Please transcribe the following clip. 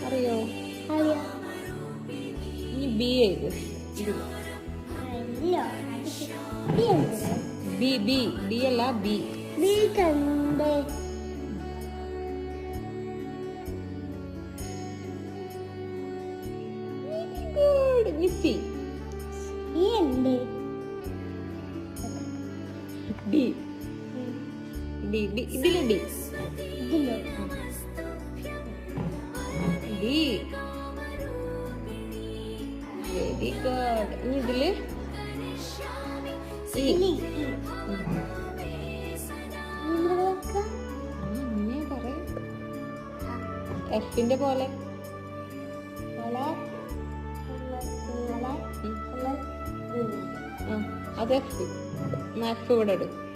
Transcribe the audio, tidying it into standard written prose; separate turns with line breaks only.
അറിയോ? ഇനി ബി ഏത്? ബി ബി ബി അല്ല B. C. D D D ഇതില് ഡി ഡി. Very good. ഇനി ഇതില് എഫിന്റെ പോലെ അത് എഫ്. എഫ് ഇവിടെ ഇടും.